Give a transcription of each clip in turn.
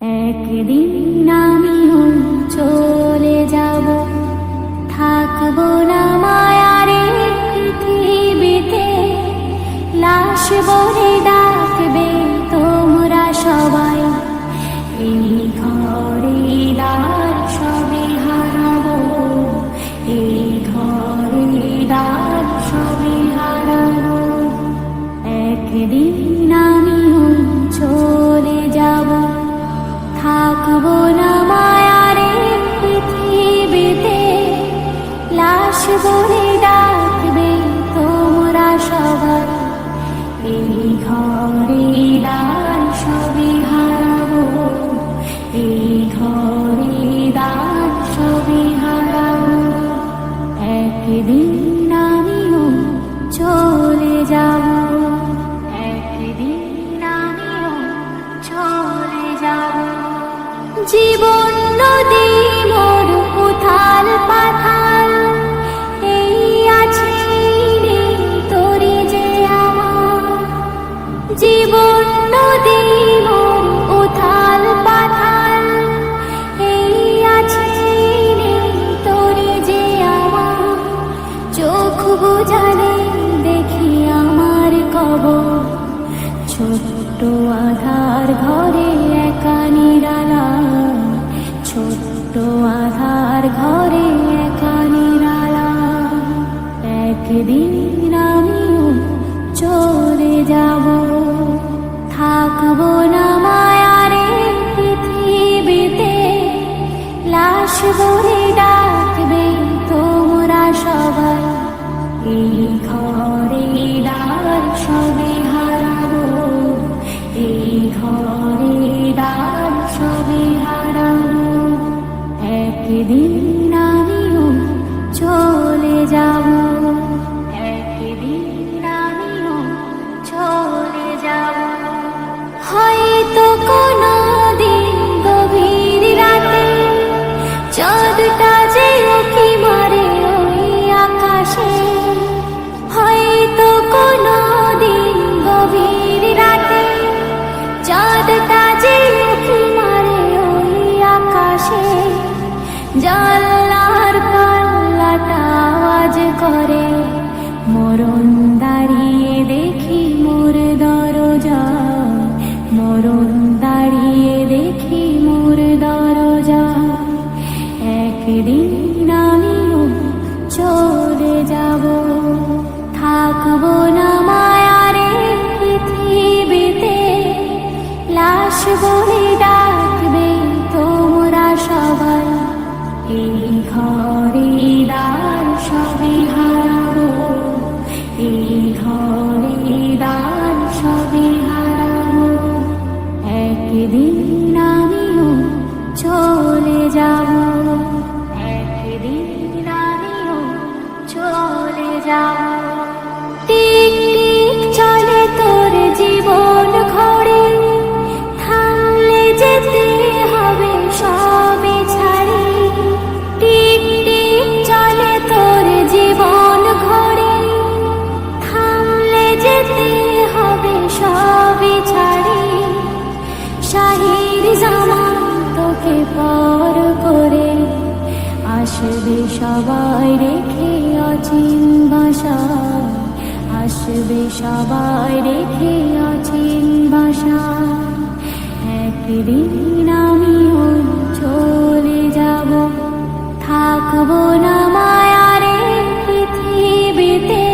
একদিন আমিও চলে যাব, থাকবো না মায়ার পৃথিবীতে। লাশ বলে ডাকবে তোমরা সবাই, এই ঘরে দ্বার সবে হারাবো, এই ঘরে দ্বার সবে হারাবো। একদিন আমিও চলে যাব, থাকবো না মায়ার পৃথিবীতে। লাশ বলে ডাকবে তোমরা সবাই, এই ঘরে দ্বার সবে হারাবো, এই ঘরে দ্বার সবে হারাবো। একদিন আমিও চলে যাব, একদিন আমিও চলে যাব। জীবন নদী মোর উথাল পাথাল, এই আছে নেই তোরে যে আমার। জীবন নদী মোর উথাল পাথাল, এই আছে নেই তোরে যে আমার। চোখ বুঝালে দেখি আমার কবর, ছোট্ট আধার ঘরে একা নিরালা, ছোট্ট আধার ঘরে একা নিরালা। একদিন আমিও চলে যাব, থাকবো না মায়ার পৃথিবীতে। লাশ বলে ডাকবে তোমরা সবাই, এই ঘরে দ্বার সবে হারাবো, এই ঘরে দ্বার সবে হারাবো। একদিন আমিও চলে যাব, একদিন আমিও চলে যাব। হয়তো কোনো দিন গভীর রাতে চাঁদটা যে উঁকি মারে ওই আকাশে। হয়তো কোনো দিন গভীর রাতে চাঁদটা যে উঁকি মারে ওই আকাশে। জানলার পাল্লাটা আওয়াজ করে, মরণ দাঁড়িয়ে দেখি মোর দরজা, মরণ দাঁড়িয়ে দেখি মোর দরজা। একদিন আমিও চলে যাব, থাকবো না মায়ার পৃথিবীতে। লাশ বলে ডাকবে তোমরা সবাই, এই ঘরে দ্বার সবে হারাবো, এই ঘরে দ্বার সবে হারাবো। একদিন আমিও চলে যাব, একদিন আমিও চলে যাব। টিক টিক চলে তোর জীবন ঘড়ি, থামলে যেতে হবে সবে ছাড়ি। টিক টিক চলে তোর জীবন ঘড়ি, থামলে যেতে হবে সবে ছাড়ি। শাহির জামান তোকে পর করে, আসবে সবাই রেখে অচিন বাসা, আসবে সবাই রেখে অচিন বাসা। একদিন আমিও চলে যাব, থাকবো না মায়ার পৃথিবীতে।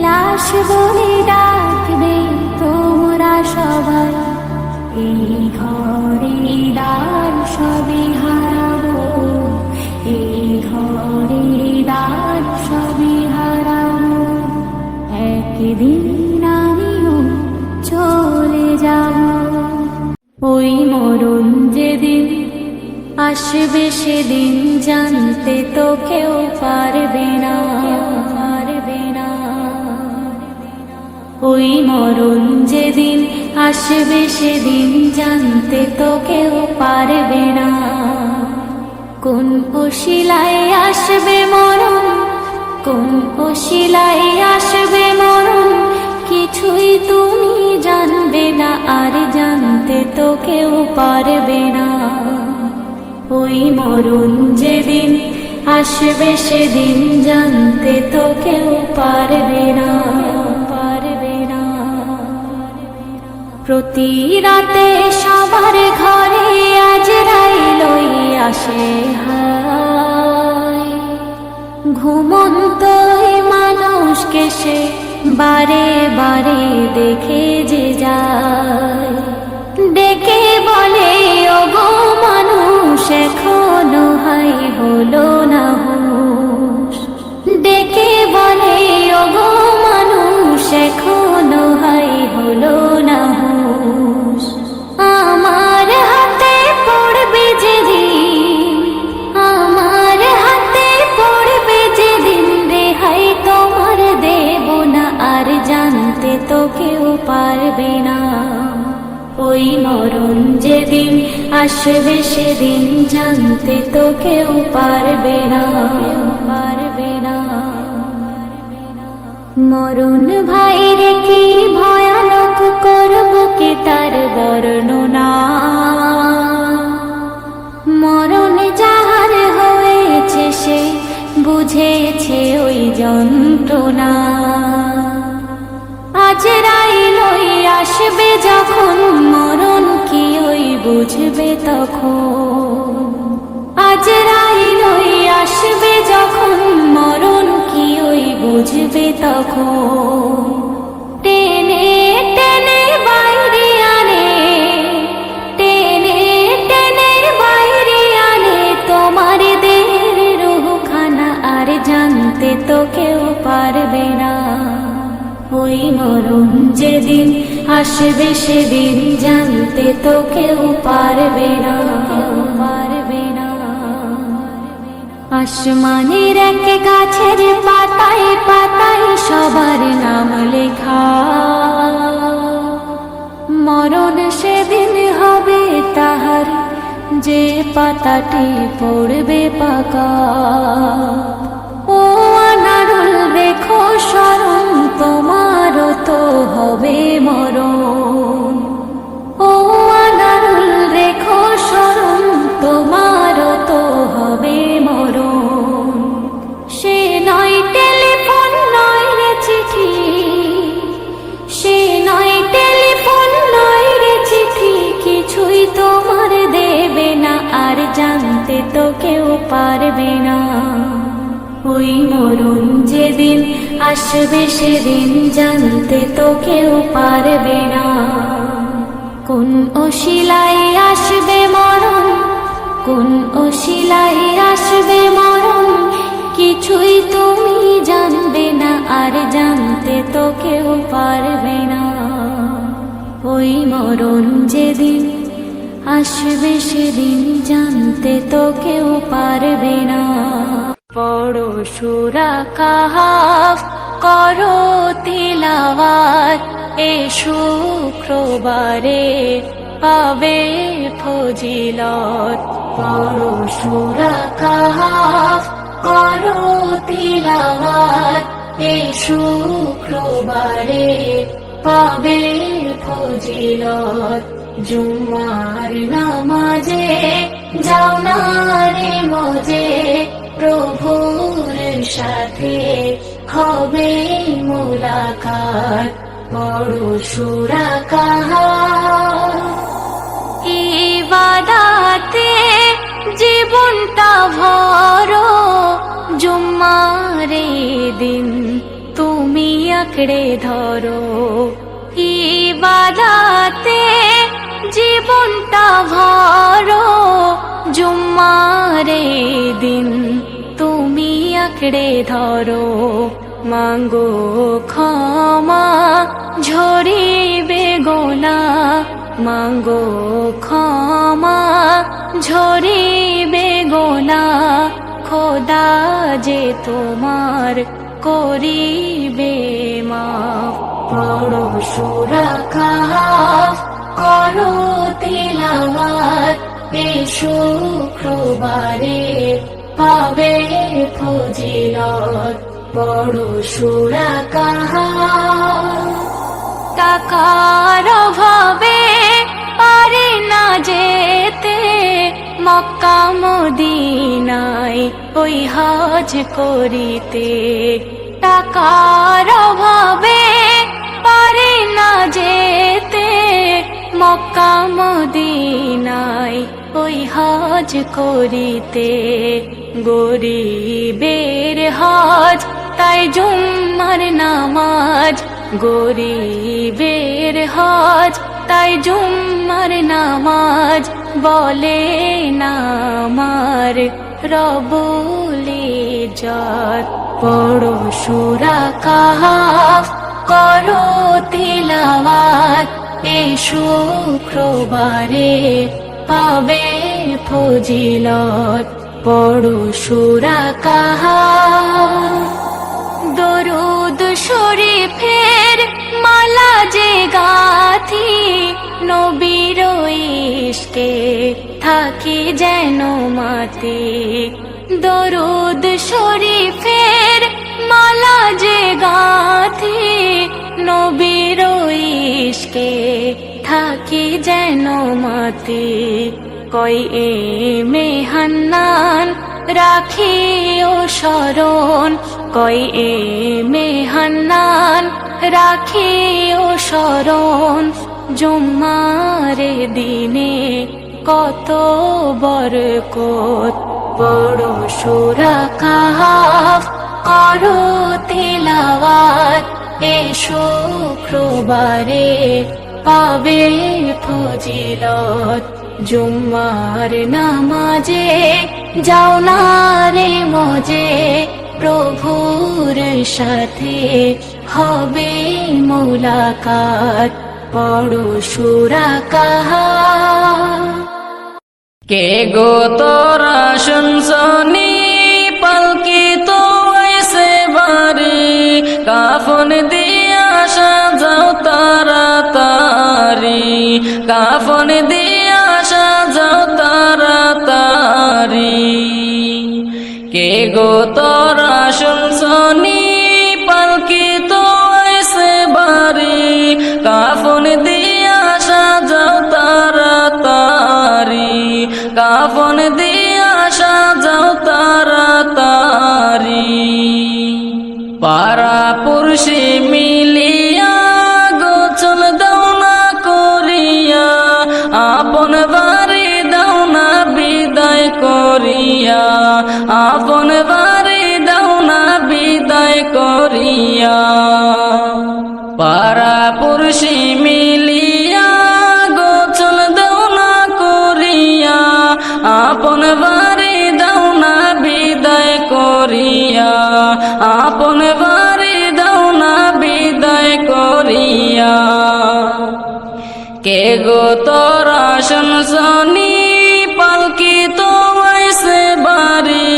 লাশ বলে ডাকবে তোমরা সবাই, এই ঘরে দ্বার সবে হারাবো, এই ঘরে দ্বার সবে হারাবো। একদিন আমিও চলে যাব। ওই মরণ যেদিন আসবে সেদিন জানতে তো কেউ পারবে না, পারবে না। ওই মরণ যেদিন আসবে সেদিন জানতে তো কেউ পারবে না। কোন অশিলায় আসবে মরণ, কোন অশিলায় আসবে মরণ, কিছুই তুমি জানবে না, আর জানতে তো কেউ পারবে না। ওই মরণ যেদিন আসবে সেদিন জানতে তো কেউ পারবে না, পারবে না। প্রতি রাতে সবার ঘরে আজরাইল আসে হায়, ঘুমন্ত মানুষকে সে বারে বারে দেখে যে যায়, ডেকে বলে ওগো মানুষ এখনো হাই হলো না হুঁশ, ডেকে বলে ওগো মানুষ এখনো হাই হলো না হুঁশ। আমার হাতে পড়বে যেদিন, আমার হাতে পড়বে যেদিন রেহাই তোমার দেব না, আর জানতে তো কেউ পারবে না। ওই মরণ যেদিন আসবে সেদিন জানতে তো কেউ পারবে না, পারবে না। মরণ ভাইরে কি ভয়ানক করব কি তার বর্ণনা, মরণ যাহার হয়েছে সে বুঝেছে ওই যন্ত্রণা। আজরাইল আসবে যখন মরণ কি ওই বুঝবে তখন, আজরাইল আসবে যখন মরণ কি ওই বুঝবে তখন। টেনে টেনে বাইরে আনে, টেনে টেনে বাইরে আনে তোমার দেহের রূহখানা, আর জানতে তো কেউ পারবে না। ওই মরণ যেদিন আসবে সেদিন জানতে তো কেউ পারবে না, পারবে না। আসমানের এক গাছের পাতায় পাতায় সবার নাম লেখা, মরণ সেদিন হবে তাহার যে পাতাটি পড়বে পাকা। ও আনারুল দেখো স্মরণ তোমারও তো হবে মরণ, ও আনারুল দেখো স্মরণ তোমারও তো হবে মরণ। সে নয় টেলিফোন নয় রে চিঠি, সে নয় টেলিফোন নয় রে চিঠি, কিছুই তোমার দেবে না, আর জানতে তো কেউ পারবে না। ওই মরণ যেদিন আসবে সেদিন জানতে তো কেউ পারবে না। কোন অশিলায় আসবে মরণ, কোন অশিলায় আসবে মরণ, কিছুই তুমি জানবে না, আর জানতে তো কেউ পারবে না। ওই মরণ যেদিন আসবে সেদিন জানতে তো কেউ পারবে না। পড়ো সূরা কাহাফ, করো তিলাওয়াত, এ শুক্রবারে পাবে ফজিলত। পড়ো সূরা কাহাফ, করো তিলাওয়াত, এ শুক্রবারে পাবে ফজিলত। জুমার নামাজে যাও না রে মজে, প্রভুর সাথে হবে মুলাকাত। পড়ো সূরা কাহাফ, ইবাদতে জীবনটা ভরো, জুম্মারে দিন তুমি আঁকড়ে ধরো। ইবাদতে জীবনটা ভরো, জুম্মারে দিন তুমি আঁকড়ে ধরো। মাঙ্গো ক্ষমা ঝরিবে গোনা, মাঙ্গো ক্ষমা ঝরিবে গোনা, খোদা যে তোমার করিবে মাফ। পড়ো সূরা কাহাফ, করো তিলাওয়াত, এ শুক্রবারে পাবে ফজিলত। পড়ো সূরা কাহাফ। টাকার অভাবে পারি না যেতে মক্কা মদিনায় ওই হজ করিতে। টাকার অভাবে পারি না যেতে মক্কা মদিনায় ওই হজ করিতে। গরিবের হজ তাই জুম্মার নামাজ, গরিবের হজ তাই জুম্মার নামাজ, বলে না আমার রব্বুল ইজ্জত। পড়ো সূরা কাহাফ, করো তিলাওয়াত, এই শুক্রবারে পাবে ফজিলত। পড়ো সূরা কাহাফ। দরুদ শরীফের মালা যে গাথি, নবীর ইশকে থাকি যেন মাতি। দরুদ শরীফের মালা যে গাথি, নবীর ইশকে থাকি যেন মাতি। কই এ মেহান্নান রাখি ও শরণ, কই এ মেহান্নান রাখি ও শরণ। জুম্মার দিনে কত বরকত, পড়ো সূরা কাহাফ, করো তিলাওয়াত, এই শুক্রবারে পাবে ফজিলত। জুম্মার নামাজে যাও না রে মজে, প্রভুর সাথে হবে মুলাকাত। পড়ো সূরা কাহাফ। কে গো তোরা শুনছনি পালকি তো আইছে বাড়ি, কাফন দিয়া সাজাও তাড়াতাড়ি, কাফন দিয়া সাজাও তাড়াতাড়ি। কে গো তোরা শুনছনি পালকি তো আইছে বাড়ি, কাফন দিয়া সাজাও তাড়াতাড়ি, কাফন দিয়া সাজাও তাড়াতাড়ি। পাড়া পুরুষে মিলিয়া গোছল দাও না করিয়া, আপন বাড়ি দাও না বিদায় করিয়া, আপন বাড়ি দাও না বিদায় করিয়া। পাড়া পুরুষে মিলিয়া গোছল দাও না করিয়া, আপন বাড়ি দাও না বিদায় করিয়া, আপন বাড়ি দাও না বিদায় করিয়া। কে গো তোরা শুনছনি পালকি তো আইছে বাড়ি,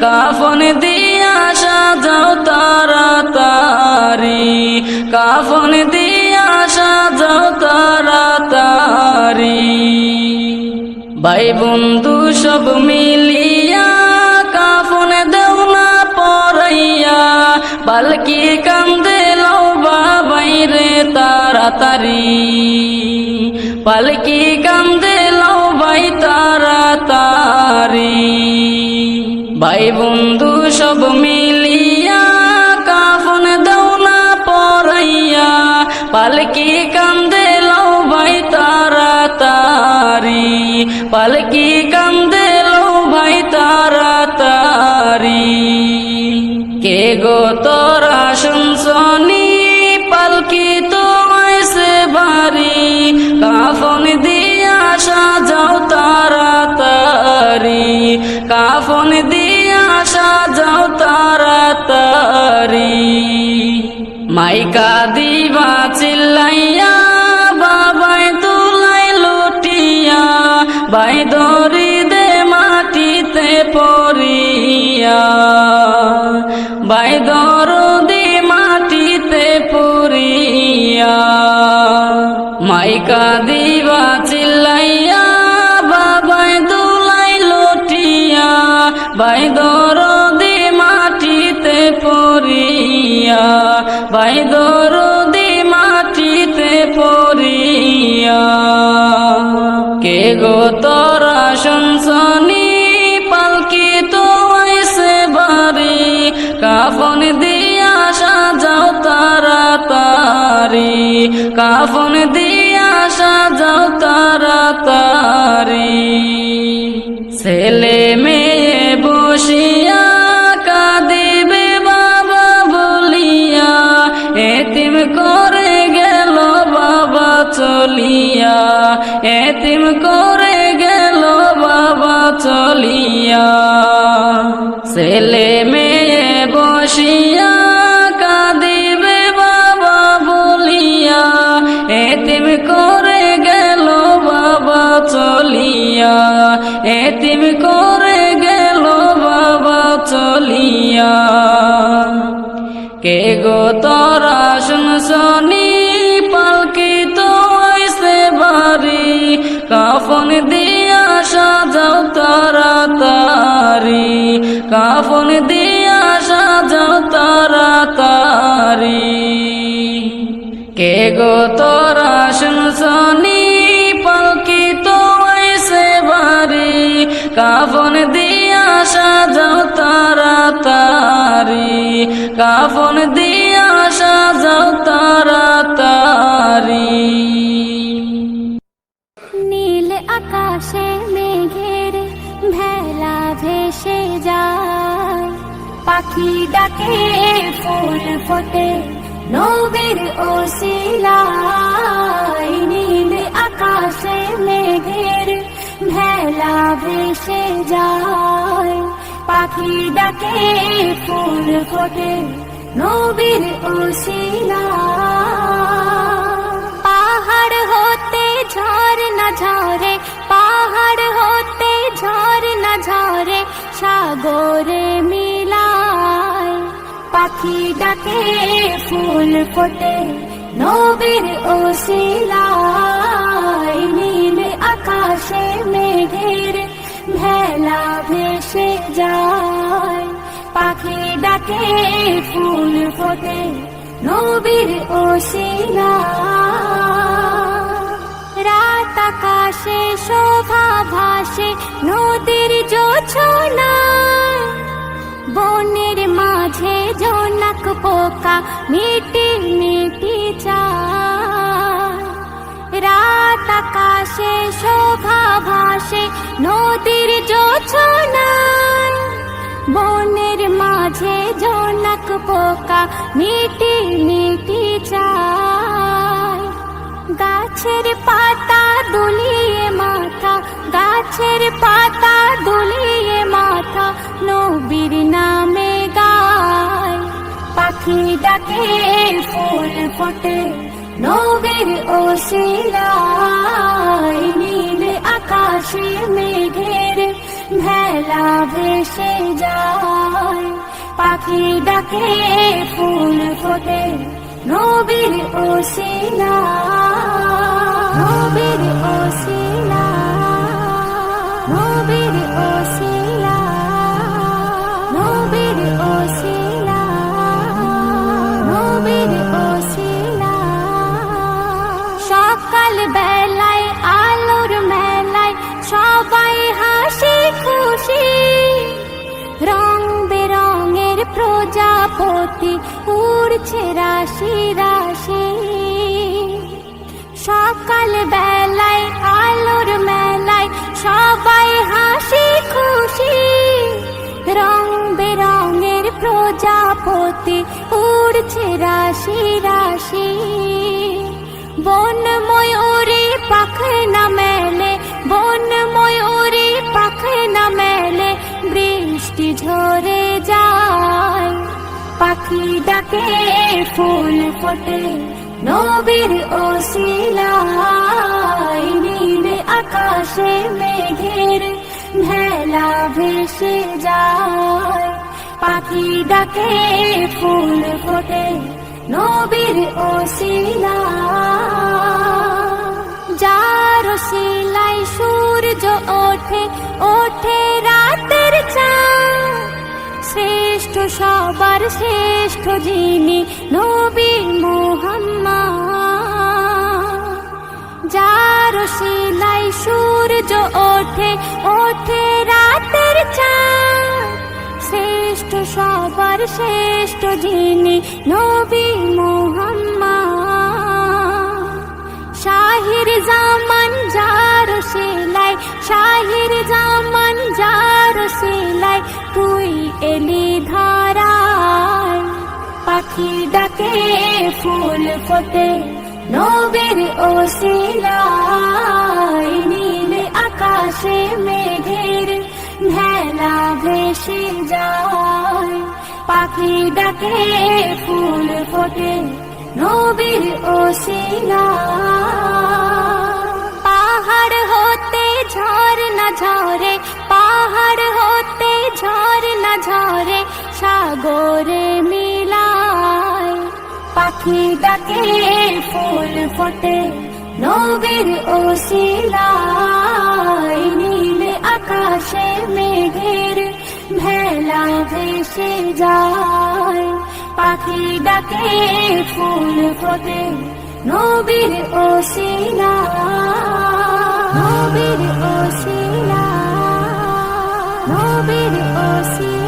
কাফন দিয়া সাজাও তাড়াতাড়ি, কাফন দিয়া সাজাও তাড়াতাড়ি। ভাই বন্ধু সব মিলিয়া কাফন দেও না পরাইয়া, পালকি কান্দে লও বাবাই রে তাড়াতাড়ি, পালকি কান্দে লও ভাই তাড়াতাড়ি। ভাই বন্ধু সব মিলিয়া কাফন দেও না পরাইয়া, পালকি কান্দে লও ভাই তাড়াতাড়ি, পালকি কান্দে লও ভাই তাড়াতাড়ি। কে গো তোরা শুনছনি পালকি তো আইছে বাড়ি, কাফন দিয়া সাজাও তাড়াতাড়ি, কাফন দিয়া সাজাও তাড়াতাড়ি। মাইকা দিবা চিল্লাইয়া বাবাই তুলাই লুটিয়া, বাই দরি দে মাটিতে পড়িয়া, বাই দরদি মাটিতে পড়িয়া। মাইকা দিবা চিল্লাইয়া বাবাই তুলাই লুটিয়া, বাই দরদি মাটিতে পড়িয়া, বাই দরদি মাটিতে শুনছনি পালকি তো আইছে বাড়ি, কাফন দিয়া সাজাও তাড়াতাড়ি, কাফন দিয়া সাজাও তাড়াতাড়ি। ছেলে মেয়ে বসিয়া কাঁদিবে বাবা বলিয়া, এতিম করে গেল বাবা চলিয়া, এতিম করে গেল বাবা চলিয়া। ছেলে মেয়ে বসিয়া কাঁদিবে বাবা বলিয়া, এতিম করে গেল বাবা চলিয়া, এতিম করে গেল বাবা চলিয়া। কে গো তোরা শুনছনি পালকি তো আইছে বাড়ি, কাফন দিয়া সাজাও তাড়াতাড়ি, কাফন দিয়া সাজাও তাড়াতাড়ি। কে গো তোরা শুনছনি পালকি তো আইছে বাড়ি, কাফন দিয়া সাজাও তাড়াতাড়ি, কাফন দিয়া সাজাও তাড়াতাড়ি। নীল আকাশে মেঘের ভেলা ভেসে যায়, পাখি ডাকে ফুল ফোটে নবীর ওসিলায়। নীল আকাশে মেঘের ভেলা ভেসে যায়, পাখি ডাকে ফুল ফোটে নবীর ওসিলায়। পাহাড় হতে ঝরনা ঝরে, পাহাড় হতে ঝরনা ঝরে সাগরে মিলায়, পাখি ডাকে ফুল ফোটে নবীর ওসিলায়। নীল আকাশে মেঘের ভেলা ভেসে যায়, পাখি ডাকে ফুল ফোটে নবীর ওসিলায়। রাত আকাশে শোভা ভাসে নদীর জোছনায়, বনের মাঝে জোনাক পোকা মিটি মিটি চায়। রাত আকাশে শোভা ভাসে নদীর জোছনায়, বনের মাঝে জোনাক পোকা মিটি মিটি চায়। গাছের পাতা দুলিয়ে মাথা, গাছের পাতা দুলিয়ে মাথা নবীর নামে গায়, পাখি ডাকে ফুল ফোটে নবীর ওসিলায়। নীল আকাশে মেঘের ভেলা ভেসে যায়, পাখি ডাকে ফুল ফোটে নবীর ওসিলায়, নবীর ওসিলায়, নবীর ওসিলায়, নবীর ওসিলায়, নবীর ওসিলায়। সকাল বেলায় আলোর মেলায় সবাই হাসি খুশি, রং বেরঙের প্রজাপতি উড়ছে রাশি রাশি। সকাল বেলায় আলোর মেলায় সবাই হাসি খুশি, রং বেরঙের প্রজাপতি উড়ছে রাশি রাশি। বন ময়ূরী পাখে না মেলে, বন ময়ূরী পাখে না মেলে, বৃষ্টি ঝরে যায়, পাখি ডাকে ফুল ফোটে নবীর ওসিলায়। নীল আকাশে মেঘের ভেলা ভেসে যায়, পাখি ডাকে ফুল ফোটে নবীর ওসিলায়। যার ওসিলায় সূর্য ওঠে ওঠে রাতের চাঁদ, শ্রেষ্ঠ সবার শ্রেষ্ঠ যিনি নবী মুহাম্মদ। যার ওসিলায় সূর্য ওঠে সবার শ্রেষ্ঠ যিনি নবী মুহাম্মদ। শাহির জামান যার সিলাই, শাহির জামান যার সিলাই, তুই এলি ধারায়। পাখি ডাকে ফুল ফোটে নবীর ওসিলায়, নীল আকাশে মেঘের ভেলা ভেসে যায়। পাখি ডাকে ফুল ফোটে নবীর ওসিলায়। পাহাড় হতে ঝরনা ঝরে, পাহাড় হতে ঝরনা ঝরে, সাগরে মিলায়। পাখি ডাকে ফুল ফোটে নবীর ওসিলায়, নীল আকাশে মেঘের ভেলা ভেসে যায়। পাখি ডাকে ফুল ফোটে নবীর ওসিলায়, নবীর ওসিলায়, নবীর ওসিলায়।